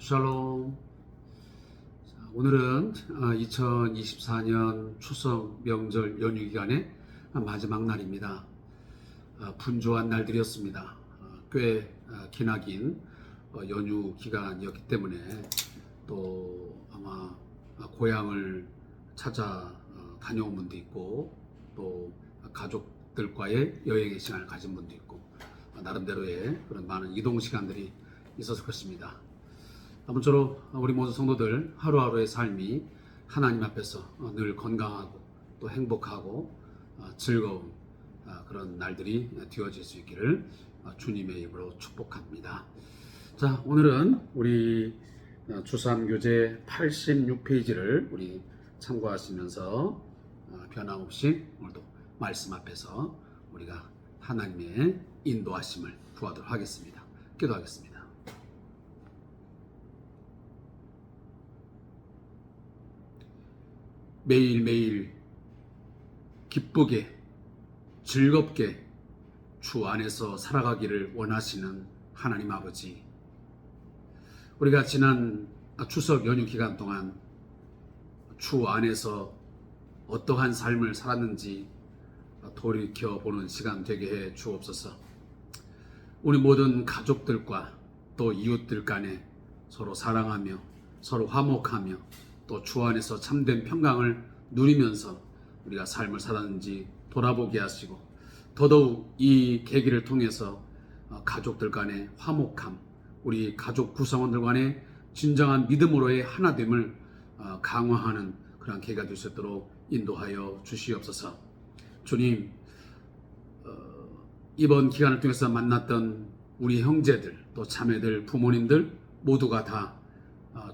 샬롬. 오늘은 2024년 추석 명절 연휴 기간의 마지막 날입니다. 분주한 날들이었습니다. 꽤 기나긴 연휴 기간이었기 때문에 또 아마 고향을 찾아 다녀온 분도 있고 또 가족들과의 여행의 시간을 가진 분도 있고 나름대로의 그런 많은 이동 시간들이 있었을 것입니다. 아무쪼록 우리 모든 성도들 하루하루의 삶이 하나님 앞에서 늘 건강하고 또 행복하고 즐거운 그런 날들이 되어질 수 있기를 주님의 이름으로 축복합니다. 자, 오늘은 우리 주삼교재 86페이지를 우리 참고하시면서 변함없이 오늘도 말씀 앞에서 우리가 하나님의 인도하심을 구하도록 하겠습니다. 기도하겠습니다. 매일매일 기쁘게 즐겁게 주 안에서 살아가기를 원하시는 하나님 아버지, 우리가 지난 추석 연휴 기간 동안 주 안에서 어떠한 삶을 살았는지 돌이켜보는 시간 되게 해 주옵소서. 우리 모든 가족들과 또 이웃들 간에 서로 사랑하며 서로 화목하며 또 주 안에서 참된 평강을 누리면서 우리가 삶을 살았는지 돌아보게 하시고, 더더욱 이 계기를 통해서 가족들 간의 화목함, 우리 가족 구성원들 간의 진정한 믿음으로의 하나됨을 강화하는 그런 계기가 될 수 있도록 인도하여 주시옵소서. 주님, 이번 기간을 통해서 만났던 우리 형제들 또 자매들 부모님들 모두가 다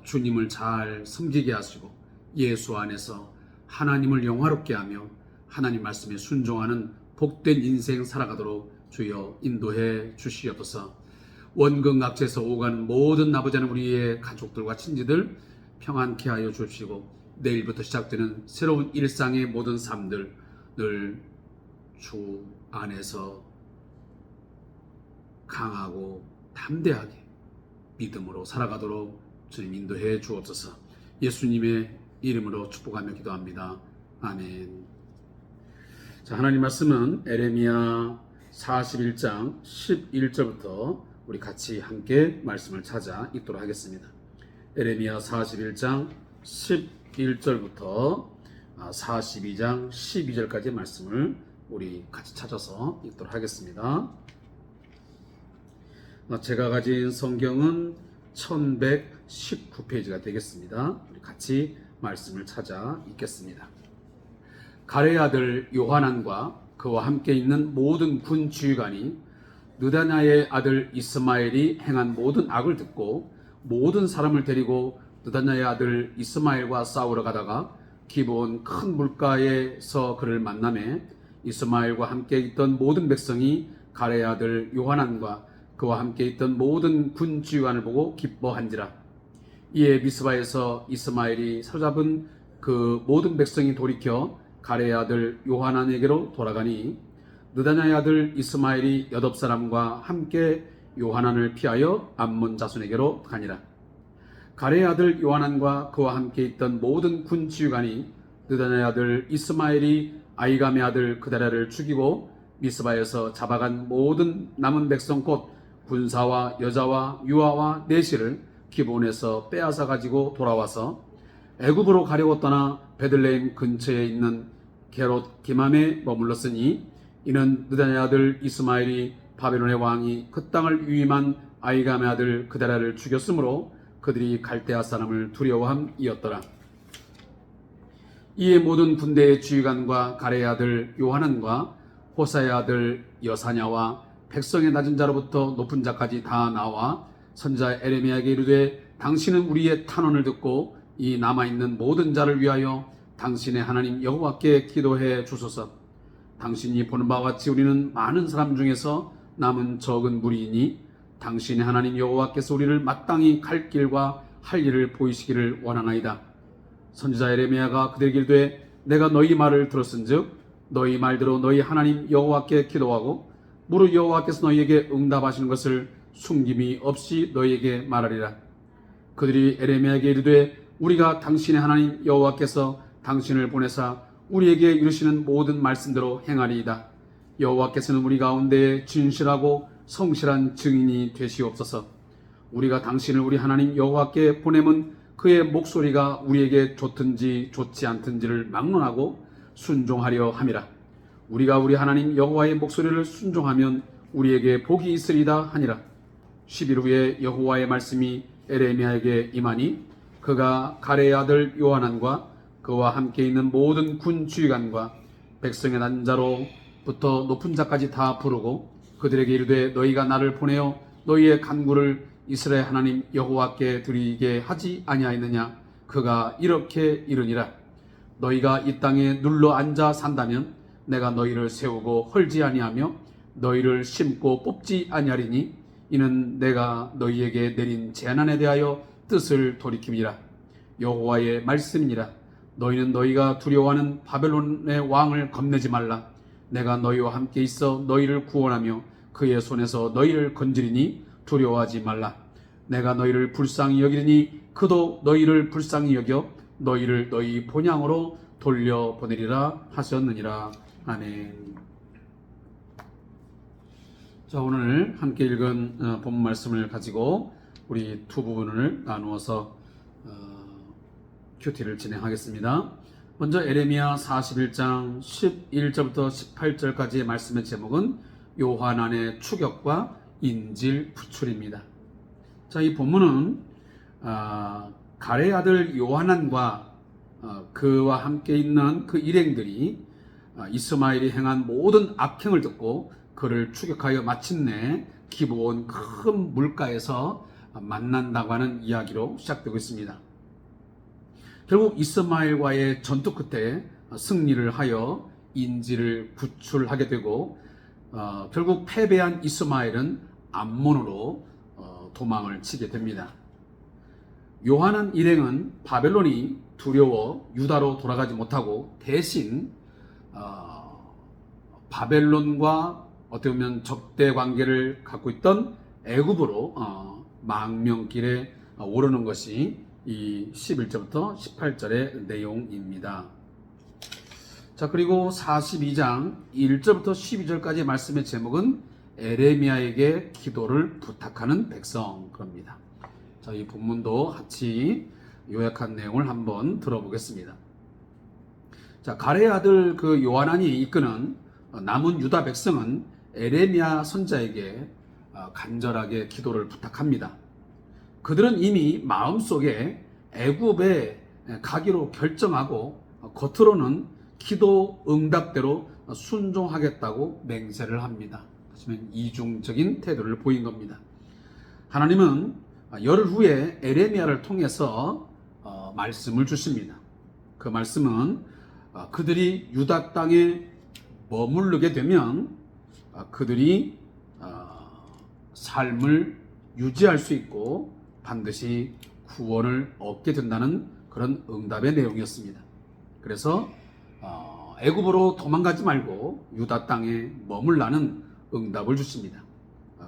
주님을 잘 섬기게 하시고 예수 안에서 하나님을 영화롭게 하며 하나님 말씀에 순종하는 복된 인생 살아가도록 주여 인도해 주시옵소서. 원근각지에서 오가는 모든 아버지 하나님 우리의 가족들과 친지들 평안케 하여 주시고, 내일부터 시작되는 새로운 일상의 모든 삶들 늘 주 안에서 강하고 담대하게 믿음으로 살아가도록 주님 인도해 주옵소서. 예수님의 이름으로 축복하며 기도합니다. 아멘. 자, 하나님 말씀은 에레미야 41장 11절부터 우리 같이 함께 말씀을 찾아 읽도록 하겠습니다. 에레미야 41장 11절부터 42장 12절까지 말씀을 우리 같이 찾아서 읽도록 하겠습니다. 제가 가진 성경은 1119페이지가 되겠습니다. 우리 같이 말씀을 찾아 읽겠습니다. 가레의 아들 요하난과 그와 함께 있는 모든 군 지휘관이 느다냐의 아들 이스마엘이 행한 모든 악을 듣고 모든 사람을 데리고 느다냐의 아들 이스마엘과 싸우러 가다가 기브온 큰 물가에서 그를 만나매 이스마엘과 함께 있던 모든 백성이 가레의 아들 요하난과 그와 함께 있던 모든 군 지휘관을 보고 기뻐한지라. 이에 미스바에서 이스마엘이 사로잡은 그 모든 백성이 돌이켜 가레의 아들 요하난에게로 돌아가니 느다냐의 아들 이스마엘이 8사람과 함께 요하난을 피하여 암몬 자손에게로 가니라. 가레의 아들 요하난과 그와 함께 있던 모든 군 지휘관이 느다냐의 아들 이스마엘이 아이감의 아들 그다랴를 죽이고 미스바에서 잡아간 모든 남은 백성 곧 군사와 여자와 유아와 내시를 기브온에서 빼앗아 가지고 돌아와서 애굽으로 가려고 떠나 베들레헴 근처에 있는 게롯 기맘에 머물렀으니, 이는 느다냐의 아들 이스마엘이 바벨론의 왕이 그 땅을 위임한 아이감의 아들 그다랴를 죽였으므로 그들이 갈대아 사람을 두려워함이었더라. 이에 모든 군대의 지휘관과 가레의 아들 요하난과 호사의 아들 여사냐와 백성의 낮은 자로부터 높은 자까지 다 나와 선지자 에레미야에게 이르되, 당신은 우리의 탄원을 듣고 이 남아있는 모든 자를 위하여 당신의 하나님 여호와께 기도해 주소서. 당신이 보는 바와 같이 우리는 많은 사람 중에서 남은 적은 무리이니 당신의 하나님 여호와께서 우리를 마땅히 갈 길과 할 일을 보이시기를 원하나이다. 선지자 에레미야가 그들에게 이르되, 내가 너희 말을 들었은즉 너희 말대로 너희 하나님 여호와께 기도하고 무릇 여호와께서 너희에게 응답하시는 것을 숨김이 없이 너희에게 말하리라. 그들이 에레미야에게 이르되 우리가 당신의 하나님 여호와께서 당신을 보내사 우리에게 이르시는 모든 말씀대로 행하리이다. 여호와께서는 우리 가운데에 진실하고 성실한 증인이 되시옵소서. 우리가 당신을 우리 하나님 여호와께 보내면 그의 목소리가 우리에게 좋든지 좋지 않든지를 막론하고 순종하려 함이라. 우리가 우리 하나님 여호와의 목소리를 순종하면 우리에게 복이 있으리다 하니라. 10일 후에 여호와의 말씀이 에레미야에게 임하니 그가 가레의 아들 요하난과 그와 함께 있는 모든 군 주의관과 백성의 난자로부터 높은 자까지 다 부르고 그들에게 이르되 너희가 나를 보내어 너희의 간구를 이스라엘 하나님 여호와께 드리게 하지 아니하였느냐. 그가 이렇게 이르니라. 너희가 이 땅에 눌러 앉아 산다면 내가 너희를 세우고 헐지 아니하며 너희를 심고 뽑지 아니하리니 이는 내가 너희에게 내린 재난에 대하여 뜻을 돌이킴이라. 여호와의 말씀이니라. 너희는 너희가 두려워하는 바벨론의 왕을 겁내지 말라. 내가 너희와 함께 있어 너희를 구원하며 그의 손에서 너희를 건지리니 두려워하지 말라. 내가 너희를 불쌍히 여기리니 그도 너희를 불쌍히 여겨 너희를 너희 본향으로 돌려보내리라 하셨느니라. 아멘. 자, 오늘 함께 읽은 본문 말씀을 가지고 우리 두 부분을 나누어서 큐티를 진행하겠습니다. 먼저 에레미야 41장 11절부터 18절까지의 말씀의 제목은 요한안의 추격과 인질 구출입니다. 자, 이 본문은 가레의 아들 요한안과 그와 함께 있는 그 일행들이 이스마엘이 행한 모든 악행을 듣고 그를 추격하여 마침내 기브온 큰 물가에서 만난다고 하는 이야기로 시작되고 있습니다. 결국 이스마엘과의 전투 끝에 승리를 하여 인질을 구출하게 되고 결국 패배한 이스마엘은 암몬으로 도망을 치게 됩니다. 요한안 일행은 바벨론이 두려워 유다로 돌아가지 못하고 대신 바벨론과 어떻게 보면 적대 관계를 갖고 있던 애굽으로 망명길에 오르는 것이 이 11절부터 18절의 내용입니다. 자, 그리고 42장 1절부터 12절까지의 말씀의 제목은 에레미야에게 기도를 부탁하는 백성 그럽니다. 자, 이 본문도 같이 요약한 내용을 한번 들어보겠습니다. 자, 가레의 아들 그 요한안이 이끄는 남은 유다 백성은 에레미야 선자에게 간절하게 기도를 부탁합니다. 그들은 이미 마음속에 애굽에 가기로 결정하고 겉으로는 기도 응답대로 순종하겠다고 맹세를 합니다. 하지만 이중적인 태도를 보인 겁니다. 하나님은 열흘 후에 에레미야를 통해서 말씀을 주십니다. 그 말씀은 그들이 유다 땅에 머무르게 되면 그들이 삶을 유지할 수 있고 반드시 구원을 얻게 된다는 그런 응답의 내용이었습니다. 그래서 애굽으로 도망가지 말고 유다 땅에 머물라는 응답을 주십니다.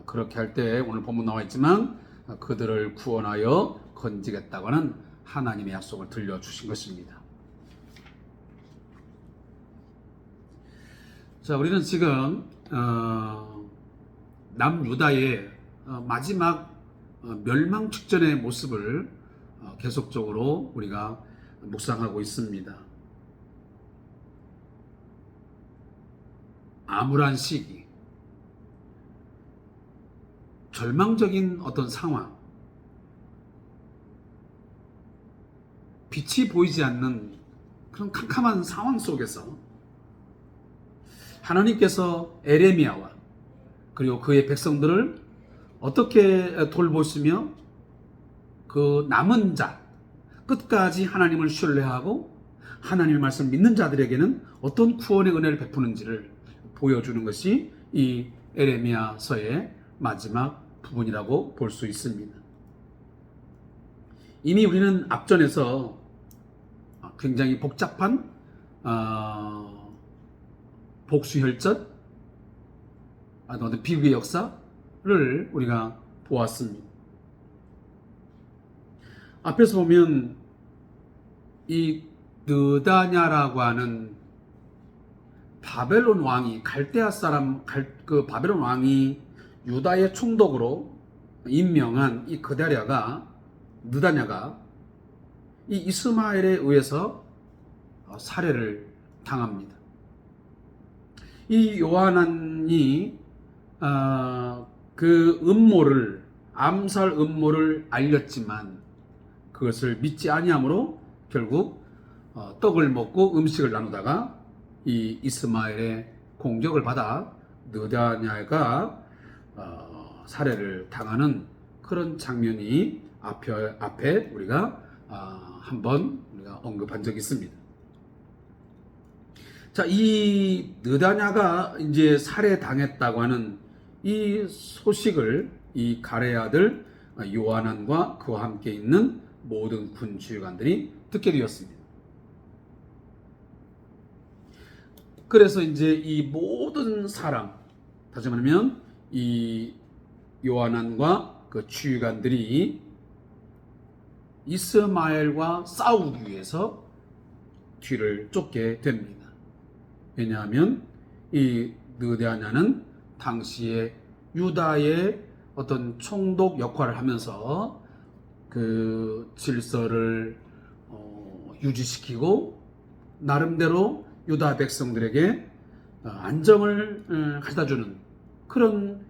그렇게 할 때 오늘 본문 나와 있지만 그들을 구원하여 건지겠다고 하는 하나님의 약속을 들려주신 것입니다. 자, 우리는 지금 남유다의 마지막 멸망 직전의 모습을 계속적으로 우리가 묵상하고 있습니다. 암울한 시기, 절망적인 어떤 상황, 빛이 보이지 않는 그런 캄캄한 상황 속에서 하나님께서 에레미야와 그리고 그의 백성들을 어떻게 돌보시며 그 남은 자, 끝까지 하나님을 신뢰하고 하나님의 말씀을 믿는 자들에게는 어떤 구원의 은혜를 베푸는지를 보여주는 것이 이 에레미야서의 마지막 부분이라고 볼 수 있습니다. 이미 우리는 앞전에서 굉장히 복잡한 복수혈전, 비극의 역사를 우리가 보았습니다. 앞에서 보면 이 느다냐라고 하는 바벨론 왕이 갈대아 사람 그 바벨론 왕이 유다의 총독으로 임명한 이 느다냐가 이 이스마엘에 의해서 살해를 당합니다. 이 요하난이 그 암살 음모를 알렸지만 그것을 믿지 아니하므로 결국 떡을 먹고 음식을 나누다가 이 이스마엘의 공격을 받아 느다냐가 살해를 당하는 그런 장면이 앞에 우리가 한번 우리가 언급한 적이 있습니다. 자, 이 느다냐가 이제 살해당했다고 하는 이 소식을 이 가레의 아들 요하난과 그와 함께 있는 모든 군 지휘관들이 듣게 되었습니다. 그래서 이제 이 모든 사람, 다시 말하면 이 요하난과 그 지휘관들이 이스마엘과 싸우기 위해서 뒤를 쫓게 됩니다. 왜냐하면 이 느다냐는 당시에 유다의 어떤 총독 역할을 하면서 그 질서를 유지시키고 나름대로 유다 백성들에게 안정을 가져다주는 그런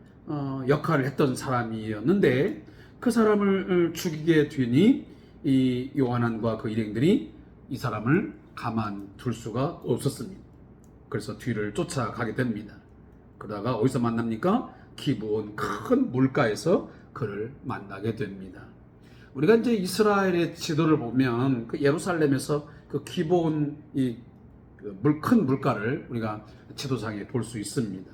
역할을 했던 사람이었는데 그 사람을 죽이게 되니 이 요하난과 그 일행들이 이 사람을 가만둘 수가 없었습니다. 그래서 뒤를 쫓아가게 됩니다. 그러다가 어디서 만납니까? 기브온 큰 물가에서 그를 만나게 됩니다. 우리가 이제 이스라엘의 지도를 보면 그 예루살렘에서 그 기브온 큰 물가를 우리가 지도상에 볼 수 있습니다.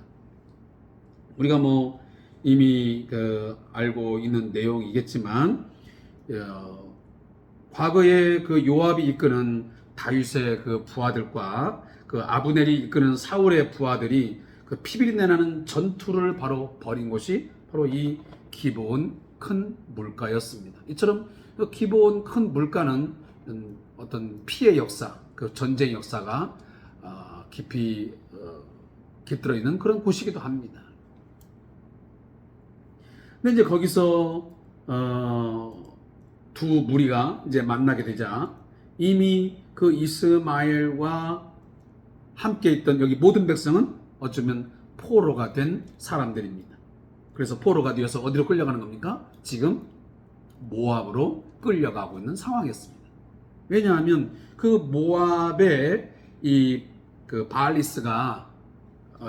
우리가 뭐 이미 알고 있는 내용이겠지만 과거에 그 요압이 이끄는 다윗의 그 부하들과 그 아브넬이 이끄는 사울의 부하들이 그 피비린내 나는 전투를 바로 벌인 곳이 바로 이 기브온 큰 물가였습니다. 이처럼 그 기브온 큰 물가는 어떤 피해 역사, 그 전쟁 역사가 깊이 깃들어 있는 그런 곳이기도 합니다. 근데 이제 거기서 두 무리가 이제 만나게 되자 이미 그 이스마엘과 함께 있던 여기 모든 백성은 어쩌면 포로가 된 사람들입니다. 그래서 포로가 되어서 어디로 끌려가는 겁니까? 지금 모압으로 끌려가고 있는 상황이었습니다. 왜냐하면 그 모압의 그 바알리스가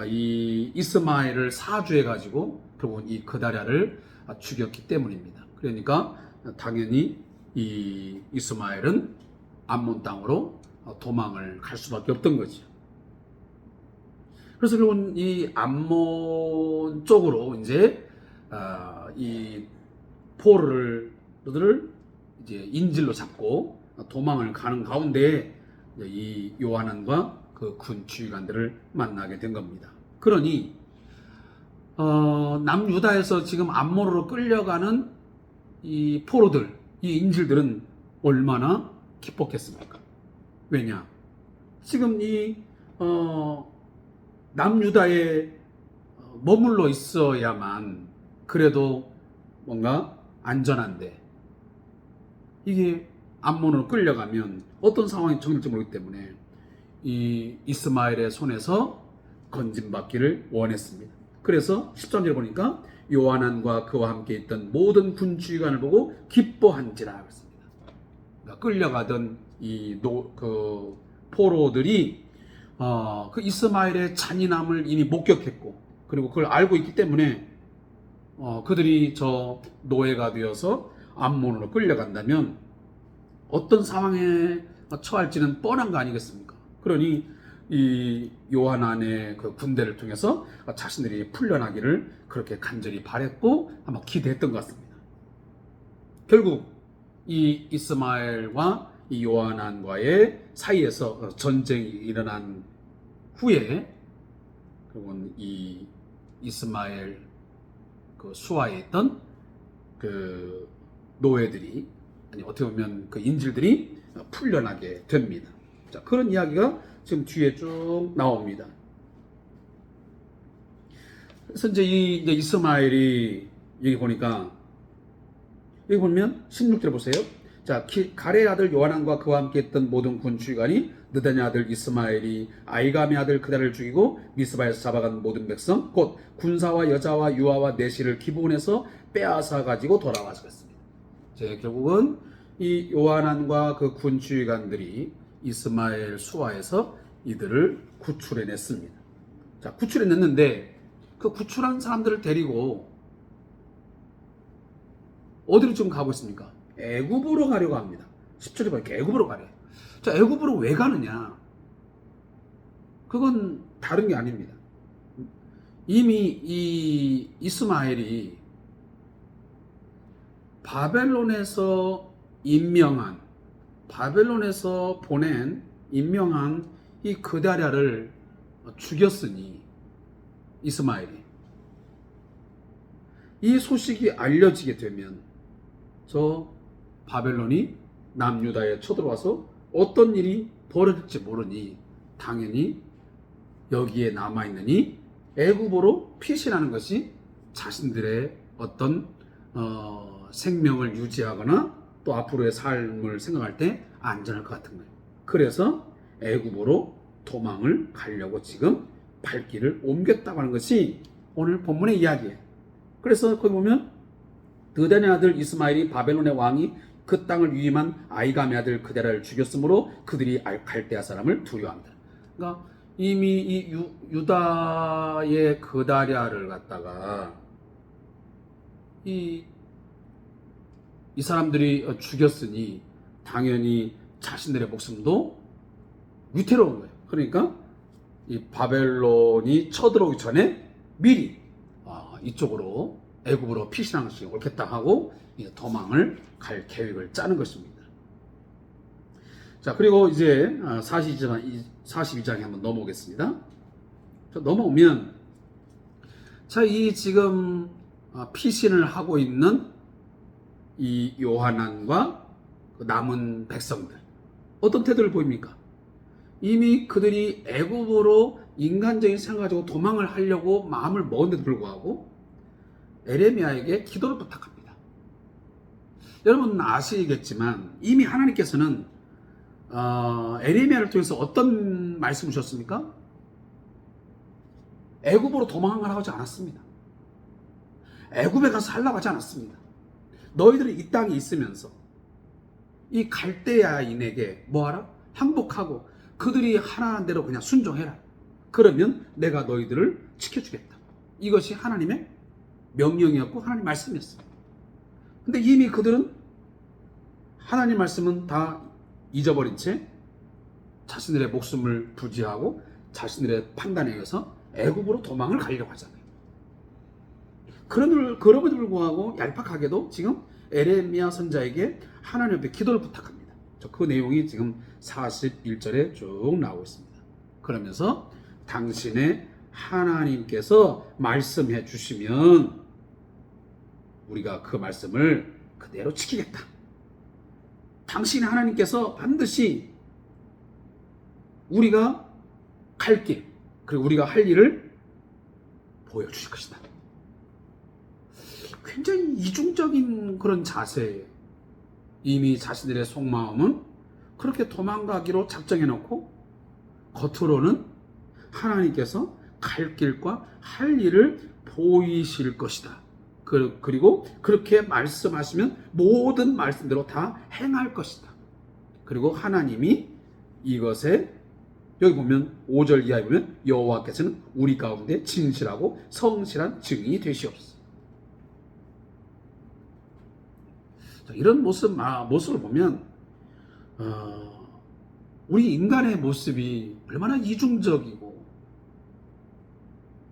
이 이스마엘을 사주해 가지고 결국은 이 그다랴를 죽였기 때문입니다. 그러니까 당연히 이 이스마엘은 암몬 땅으로 도망을 갈 수밖에 없던 거죠. 그래서 결국은 이 암몬 쪽으로 이제 이 포로를 이제 인질로 잡고 도망을 가는 가운데 이 요하난과 그 군 지휘관들을 만나게 된 겁니다. 그러니 남유다에서 지금 암몬으로 끌려가는 이 포로들, 이 인질들은 얼마나 기뻤겠습니까? 왜냐? 지금 이 남유다에 머물러 있어야만 그래도 뭔가 안전한데 이게 암몬으로 끌려가면 어떤 상황이 정될지 모르기 때문에 이 이스마엘의 손에서 건진받기를 원했습니다. 그래서 13절 보니까 요하난과 그와 함께 있던 모든 군 지휘관을 보고 기뻐한지라 그랬습니다. 그러니까 끌려가던 그 포로들이 그 이스마엘의 잔인함을 이미 목격했고 그리고 그걸 알고 있기 때문에 그들이 저 노예가 되어서 암몬으로 끌려간다면 어떤 상황에 처할지는 뻔한 거 아니겠습니까? 그러니 이 요하난의 그 군대를 통해서 자신들이 풀려나기를 그렇게 간절히 바랬고 아마 기대했던 것 같습니다. 결국 이 이스마엘과 이 요하난과의 사이에서 전쟁이 일어난 후에 결국은 이 이스마엘 그 수하에 있던 그 노예들이 아니 어떻게 보면 그 인질들이 풀려나게 됩니다. 자, 그런 이야기가 지금 뒤에 쭉 나옵니다. 그래서 이제 이제 이스마엘이 여기 보니까 여기 보면 16절 보세요. 자, 가레의 아들 요하난과 그와 함께 했던 모든 군주관이 느다냐 아들 이스마엘이 아이감의 아들 그달을 죽이고 미스바에서 잡아간 모든 백성 곧 군사와 여자와 유아와 내시를 기브온에서 빼앗아 가지고 돌아와서 그랬습니다. 결국은 이 요하난과 그 군주관들이 이스마엘 수하에서 이들을 구출해냈습니다. 자, 구출해냈는데 그 구출한 사람들을 데리고 어디로 지금 가고 있습니까? 애굽으로 가려고 합니다. 10절에 보니까 애굽으로 가래요. 자, 애굽으로 왜 가느냐? 그건 다른 게 아닙니다. 이미 이 이스마엘이 바벨론에서 임명한 이 그다랴를 죽였으니 이스마엘이 이 소식이 알려지게 되면 저 바벨론이 남유다에 쳐들어와서 어떤 일이 벌어질지 모르니 당연히 여기에 남아있느니 애굽으로 피신하는 것이 자신들의 어떤 생명을 유지하거나 또 앞으로의 삶을 생각할 때 안전할 것 같은 거예요. 그래서 애굽으로 도망을 가려고 지금 발길을 옮겼다고 하는 것이 오늘 본문의 이야기예요. 그래서 거기 보면 느다냐 아들 이스마엘이 바벨론의 왕이 그 땅을 위임한 아이감의 아들 그다랴를 죽였으므로 그들이 갈대아 사람을 두려워합니다. 그러니까 이미 이 유다의 그다랴를 갖다가 이 사람들이 죽였으니 당연히 자신들의 목숨도 위태로운 거예요. 그러니까 이 바벨론이 쳐들어오기 전에 미리 이쪽으로 애굽으로 피신하는 것이 옳겠다 하고 이제 도망을 갈 계획을 짜는 것입니다. 자, 그리고 이제 42장에 한번 넘어오겠습니다. 자, 넘어오면 자, 이 지금 피신을 하고 있는 이 요하난과 남은 백성들 어떤 태도를 보입니까? 이미 그들이 애굽으로 인간적인 생각을 가지고 도망을 하려고 마음을 먹은데도 불구하고 에레미야에게 기도를 부탁합니다. 여러분 아시겠지만 이미 하나님께서는 에레미야를 통해서 어떤 말씀을 주셨습니까? 애굽으로 도망하라고 하지 않았습니다. 애굽에 가서 살라고 하지 않았습니다. 너희들이 이 땅에 있으면서 이 갈대아인에게 뭐하라? 항복하고 그들이 하라는 대로 그냥 순종해라. 그러면 내가 너희들을 지켜주겠다. 이것이 하나님의 명령이었고 하나님 말씀이었어요. 근데 이미 그들은 하나님 말씀은 다 잊어버린 채 자신들의 목숨을 부지하고 자신들의 판단에 의해서 애굽으로 도망을 가려고 하잖아요. 그럼에도 불구하고 얄팍하게도 지금 에레미야 선자에게 하나님 앞에 기도를 부탁합니다. 그 내용이 지금 41절에 쭉 나오고 있습니다. 그러면서 당신의 하나님께서 말씀해 주시면 우리가 그 말씀을 그대로 지키겠다. 당신의 하나님께서 반드시 우리가 갈 길, 그리고 우리가 할 일을 보여주실 것이다. 굉장히 이중적인 그런 자세예요. 이미 자신들의 속마음은 그렇게 도망가기로 작정해놓고 겉으로는 하나님께서 갈 길과 할 일을 보이실 것이다. 그리고 그렇게 말씀하시면 모든 말씀대로 다 행할 것이다. 그리고 하나님이 이것에 여기 보면 5절 이하에 보면 여호와께서는 우리 가운데 진실하고 성실한 증인이 되시옵소서. 이런 모습을 보면 우리 인간의 모습이 얼마나 이중적이고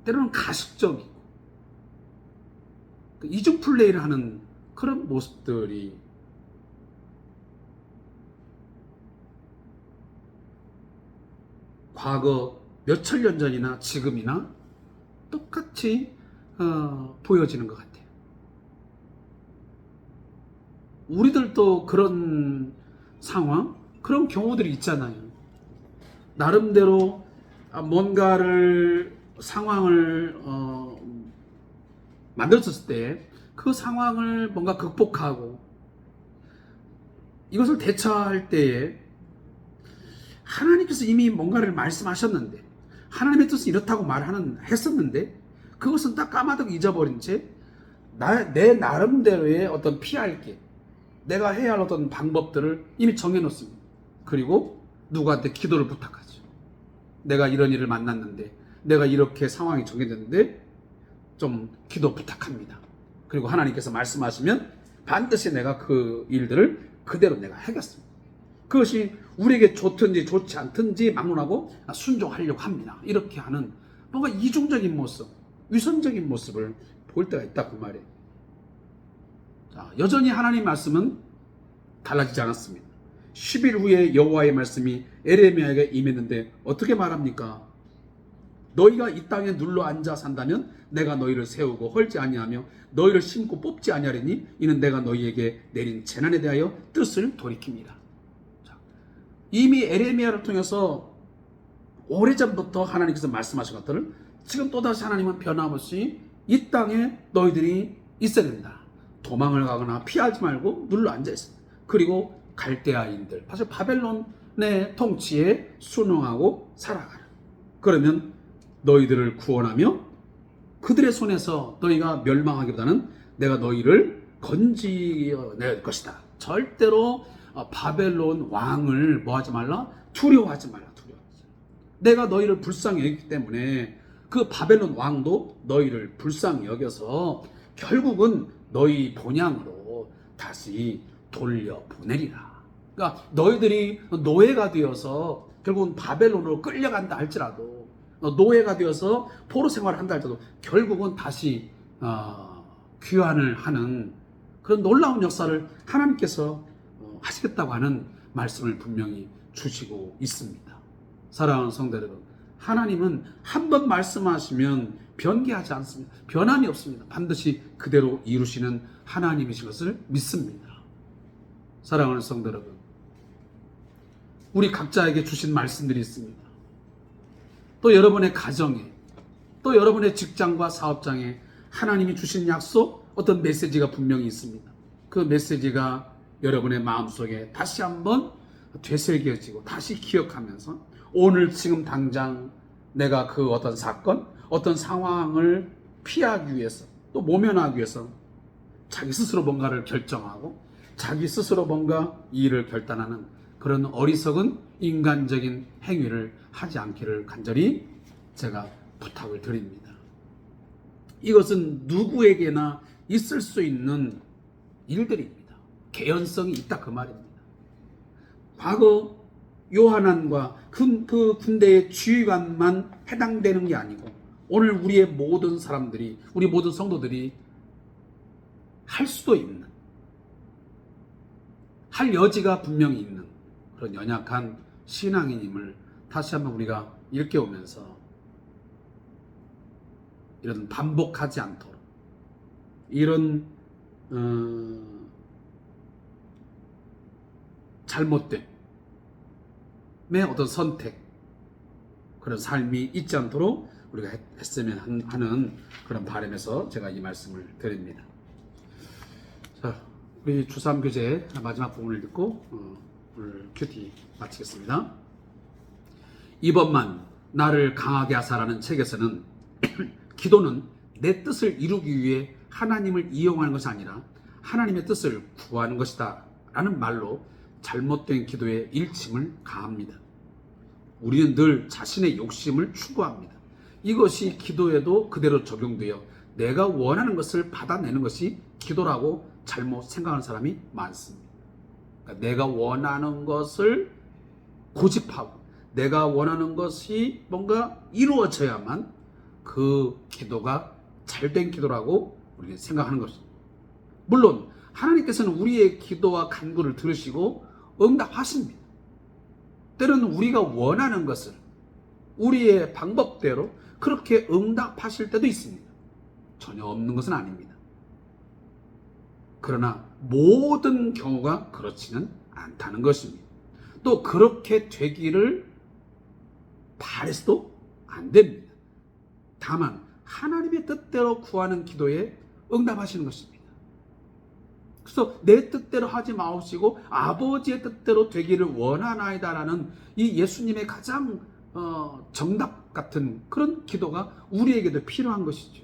때로는 가식적이고 이중 플레이를 하는 그런 모습들이 과거 몇천 년 전이나 지금이나 똑같이 보여지는 것 같아요. 우리들도 그런 상황, 그런 경우들이 있잖아요. 나름대로 뭔가를 상황을 만들었을 때 그 상황을 뭔가 극복하고 이것을 대처할 때에 하나님께서 이미 뭔가를 말씀하셨는데 하나님의 뜻은 이렇다고 했었는데 그것은 딱 까마득 잊어버린 채 내 나름대로의 어떤 피할 길, 내가 해야 할 어떤 방법들을 이미 정해놓습니다. 그리고 누구한테 기도를 부탁하죠. 내가 이런 일을 만났는데, 내가 이렇게 상황이 정해졌는데 좀 기도 부탁합니다. 그리고 하나님께서 말씀하시면 반드시 내가 그 일들을 그대로 내가 하겠습니다. 그것이 우리에게 좋든지 좋지 않든지 막론하고 순종하려고 합니다. 이렇게 하는 뭔가 이중적인 모습, 위선적인 모습을 볼 때가 있다 그 말이에요. 자, 여전히 하나님 말씀은 달라지지 않았습니다. 10일 후에 여호와의 말씀이 에레미야에게 임했는데 어떻게 말합니까? 너희가 이 땅에 눌러 앉아 산다면 내가 너희를 세우고 헐지 아니하며 너희를 심고 뽑지 아니하리니 이는 내가 너희에게 내린 재난에 대하여 뜻을 돌이킵니다. 자, 이미 에레미야를 통해서 오래전부터 하나님께서 말씀하신 것들을 지금 또다시 하나님은 변함없이 이 땅에 너희들이 있어야 된다. 도망을 가거나 피하지 말고 눌러 앉아 있습니다. 그리고 갈대아인들, 사실 바벨론의 통치에 순응하고 살아가라. 그러면 너희들을 구원하며 그들의 손에서 너희가 멸망하기보다는 내가 너희를 건지낼 것이다. 절대로 바벨론 왕을 뭐하지 말라? 두려워하지 말라. 내가 너희를 불쌍히 여기기 때문에 그 바벨론 왕도 너희를 불쌍히 여겨서 결국은 너희 본향으로 다시 돌려보내리라. 그러니까 너희들이 노예가 되어서 결국은 바벨론으로 끌려간다 할지라도, 노예가 되어서 포로 생활을 한다 할지라도 결국은 다시 귀환을 하는 그런 놀라운 역사를 하나님께서 하시겠다고 하는 말씀을 분명히 주시고 있습니다. 사랑하는 성도 여러분, 하나님은 한 번 말씀하시면 변개하지 않습니다. 변함이 없습니다. 반드시 그대로 이루시는 하나님이신 것을 믿습니다. 사랑하는 성도 여러분, 우리 각자에게 주신 말씀들이 있습니다. 또 여러분의 가정에, 또 여러분의 직장과 사업장에 하나님이 주신 약속, 어떤 메시지가 분명히 있습니다. 그 메시지가 여러분의 마음속에 다시 한번 되새겨지고 다시 기억하면서 오늘 지금 당장 내가 그 어떤 사건, 어떤 상황을 피하기 위해서, 또 모면하기 위해서 자기 스스로 뭔가를 결정하고 자기 스스로 뭔가 이 일을 결단하는 그런 어리석은 인간적인 행위를 하지 않기를 간절히 제가 부탁을 드립니다. 이것은 누구에게나 있을 수 있는 일들입니다. 개연성이 있다 그 말입니다. 과거 요한안과 그 군대의 지휘관만 해당되는 게 아니고 오늘 우리의 모든 사람들이, 우리 모든 성도들이 할 수도 있는, 할 여지가 분명히 있는 그런 연약한 신앙인임을 다시 한번 우리가 일깨우면서 이런 반복하지 않도록 이런 잘못된 어떤 선택, 그런 삶이 있지 않도록 우리가 했으면 하는 그런 바람에서 제가 이 말씀을 드립니다. 자, 우리 주3 교재 마지막 부분을 듣고 오늘 큐티 마치겠습니다. 이번만 나를 강하게 하사라는 책에서는 기도는 내 뜻을 이루기 위해 하나님을 이용하는 것이 아니라 하나님의 뜻을 구하는 것이다 라는 말로 잘못된 기도의 일침을 가합니다. 우리는 늘 자신의 욕심을 추구합니다. 이것이 기도에도 그대로 적용되어 내가 원하는 것을 받아내는 것이 기도라고 잘못 생각하는 사람이 많습니다. 그러니까 내가 원하는 것을 고집하고 내가 원하는 것이 뭔가 이루어져야만 그 기도가 잘된 기도라고 우리가 생각하는 것입니다. 물론 하나님께서는 우리의 기도와 간구를 들으시고 응답하십니다. 때로는 우리가 원하는 것을 우리의 방법대로 그렇게 응답하실 때도 있습니다. 전혀 없는 것은 아닙니다. 그러나 모든 경우가 그렇지는 않다는 것입니다. 또 그렇게 되기를 바라서도 안 됩니다. 다만 하나님의 뜻대로 구하는 기도에 응답하시는 것입니다. 그래서 내 뜻대로 하지 마옵시고 아버지의 뜻대로 되기를 원하나이다라는 이 예수님의 가장 정답 같은 그런 기도가 우리에게도 필요한 것이죠.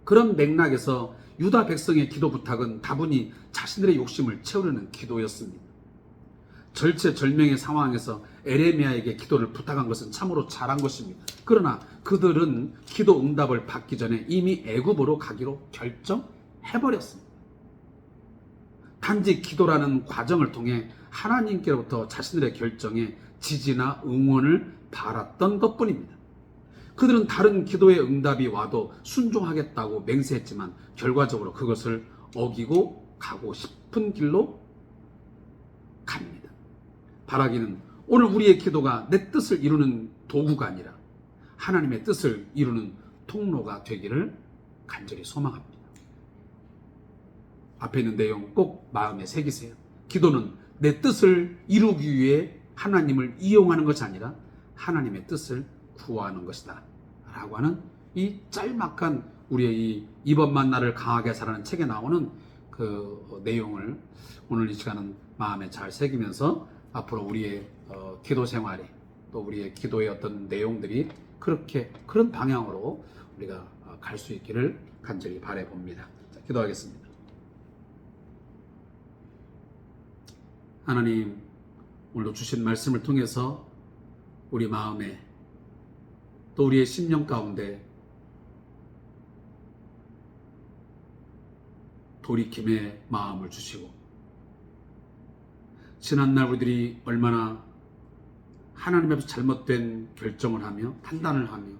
그런 맥락에서 유다 백성의 기도 부탁은 다분히 자신들의 욕심을 채우려는 기도였습니다. 절체절명의 상황에서 에레미야에게 기도를 부탁한 것은 참으로 잘한 것입니다. 그러나 그들은 기도 응답을 받기 전에 이미 애굽으로 가기로 결정해버렸습니다. 단지 기도라는 과정을 통해 하나님께로부터 자신들의 결정에 지지나 응원을 바랐던 것뿐입니다. 그들은 다른 기도의 응답이 와도 순종하겠다고 맹세했지만 결과적으로 그것을 어기고 가고 싶은 길로 갑니다. 바라기는 오늘 우리의 기도가 내 뜻을 이루는 도구가 아니라 하나님의 뜻을 이루는 통로가 되기를 간절히 소망합니다. 앞에 있는 내용 꼭 마음에 새기세요. 기도는 내 뜻을 이루기 위해 하나님을 이용하는 것이 아니라 하나님의 뜻을 구하는 것이다 라고 하는 이 짤막한 우리의 이번 만나를 강하게 살아는 책에 나오는 그 내용을 오늘 이 시간은 마음에 잘 새기면서 앞으로 우리의 기도 생활이 또 우리의 기도의 어떤 내용들이 그런 방향으로 우리가 갈 수 있기를 간절히 바라봅니다. 자, 기도하겠습니다. 하나님, 오늘도 주신 말씀을 통해서 우리 마음에 또 우리의 심령 가운데 돌이킴의 마음을 주시고 지난날 우리들이 얼마나 하나님 앞에서 잘못된 결정을 하며 판단을 하며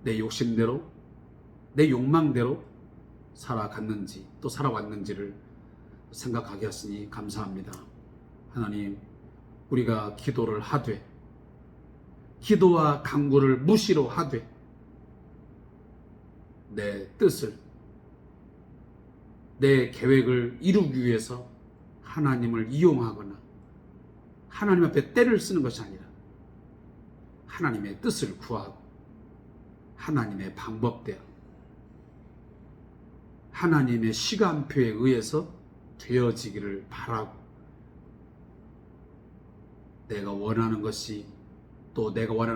내 욕심대로 내 욕망대로 살아갔는지 또 살아왔는지를 생각하게 하시니 감사합니다. 하나님, 우리가 기도를 하되 기도와 간구를 무시로 하되 내 뜻을 내 계획을 이루기 위해서 하나님을 이용하거나 하나님 앞에 때를 쓰는 것이 아니라 하나님의 뜻을 구하고 하나님의 방법대로 하나님의 시간표에 의해서 되어지기를 바라고 내가 원하는 것이 또 내가 원하는